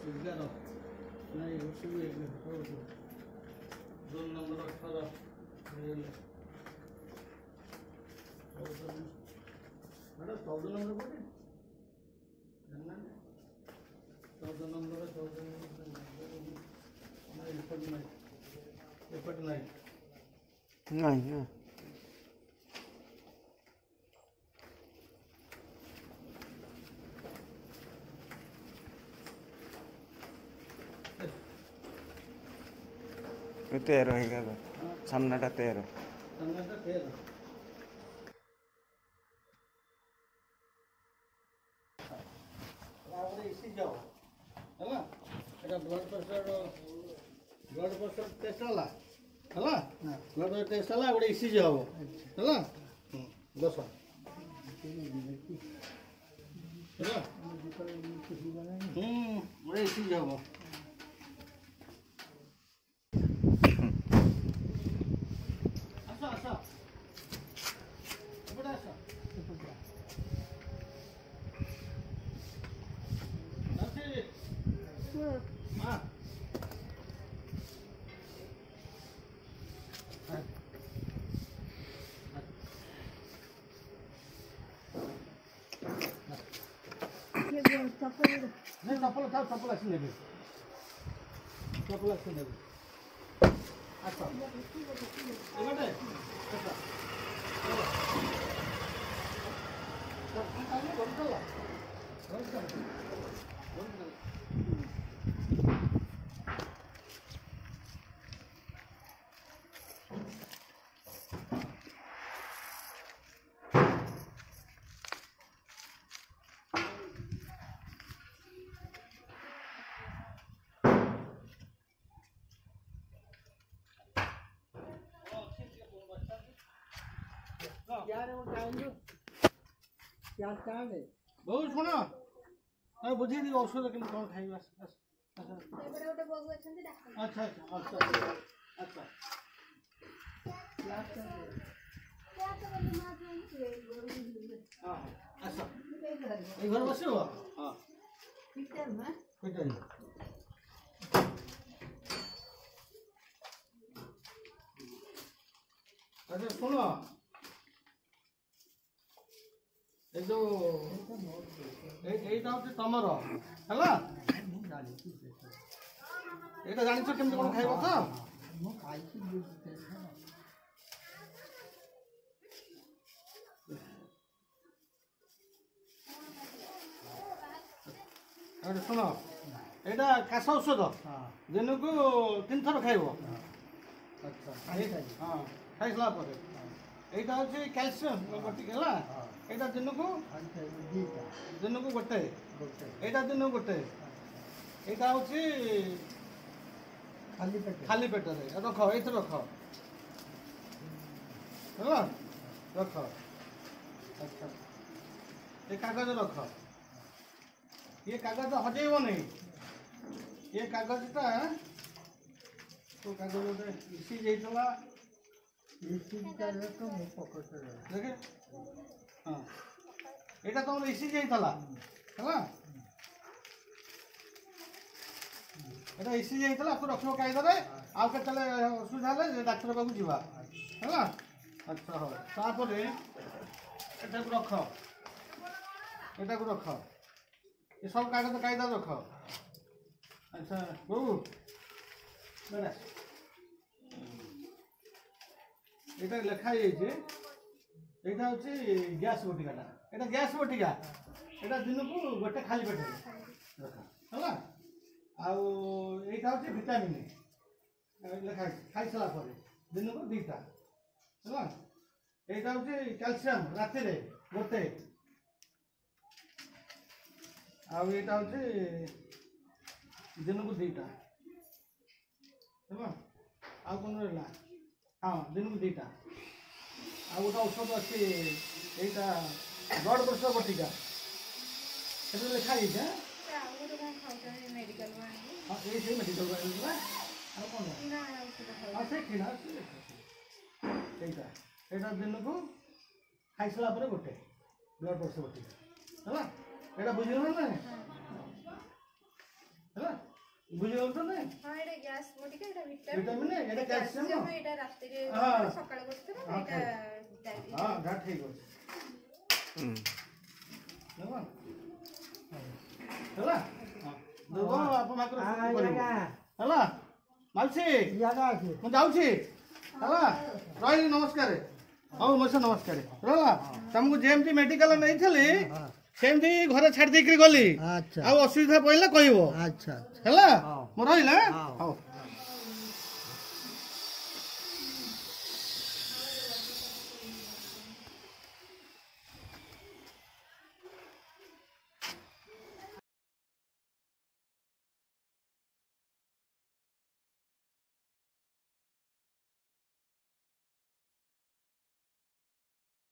11 नहीं उसी में 2 नंबर 18 मैडम 14 नंबर बोले 14 नंबर एपट नहीं तेरह है सामनाटा 13 इसी जाओ है ना ब्लड प्रेशर टेस्ट है ब्लड प्रेशर टेस्ट है गोटे इसी जाओ है दस गोटे इसी जाओ नहीं चप्पल अच्छी नेबे अच्छा बहुत शुण बुझे औषध कि कौन खाई अच्छा अच्छा अच्छा अच्छा घर बस हाँ अच्छा शुण जो यहीटा हूँ तमर है यहाँ जान केमती कौन खाइब तो शुण यहाँ काश औषध दिन को 3 थर खाइब हाँ खाई सारा यहाँ हूँ कैल्शियम बटिक है यहाँ दिन को गोटे यहाँ दिन को गोटे यहाँ हूँ खाली पेट रख ये रख है रख अच्छा ये कागज रख ये कागज हजेब नहीं ये कागजटा तो कागज गोटे इसी जाइला देखे हाँ यहाँ तुम इसी जाइला है এটা ইসি যাইতলা তো রখিব কাইদরে আউ কেতলে অসুবিধা হলে ডাক্তার পাখু ଯିବା ହେଲା আচ্ছা হও তারপরে এটাকে রখ এ সব কাগজ কায়দা রখ আচ্ছা বাবু বেড়া এটা লেখা যাইছে এইটা হচ্ছে গ্যাস বটিকাটা এটা গ্যাস বটিকা এটা দিনকু গোটে খালি পেটে রখ ହେଲା आउ यहाँ हूँ भिटामिन लिखा खाई सारा पर दिन को 2टा है यहाँ हूँ कैल्शियम राति गोटे आउ यहाँ हूँ दिन को 2टा है आउ कौन रहा हाँ दिन को 2टा आ गोटे औषध अच्छी यहाँ ब्लड प्रेशर बटिका लिखा है हाँ ये मेडिकल कौन हाँ से किना यहाँ दिन को खाई सारा पर गोटे ब्लड प्रेशर बटिका है यहाँ बुझे ना है ବୁଝି ପାରୁଛନ୍ତି? ହଁ ଏଇଟା ଗ୍ୟାସ୍ ବଟିକା, ଏଇଟା ଭିଟାମିନ୍, ଏଇଟା କ୍ୟାଲସିୟମ। ଏଇଟା ରାତିରେ ହଁ। ସକାଳେ ବସିଥିବ, ହଁ, ଏଇଟା ହଁ ଯା ଠିକ ଅଛି ହେଲା ହେଲା ଦୁର୍ଗ ବାପା ମାଙ୍କର ହେଲା ମାଉସୀ ମୁଁ ଯାଉଛି ହେଲା ରହିଲି ନମସ୍କାର ହଉ ମଉସା ନମସ୍କାର ରହିଲା ତମକୁ ଯେମିତି ମେଡିକାଲ ନେଇଥିଲି ସେମିତି ଘରେ ଛାଡ଼ି ଦେଇକିରି ଗଲି ଆଉ ଅସୁବିଧା ପଡ଼ିଲେ କହିବ ହେଲା ମୁଁ ରହିଲା ହଉ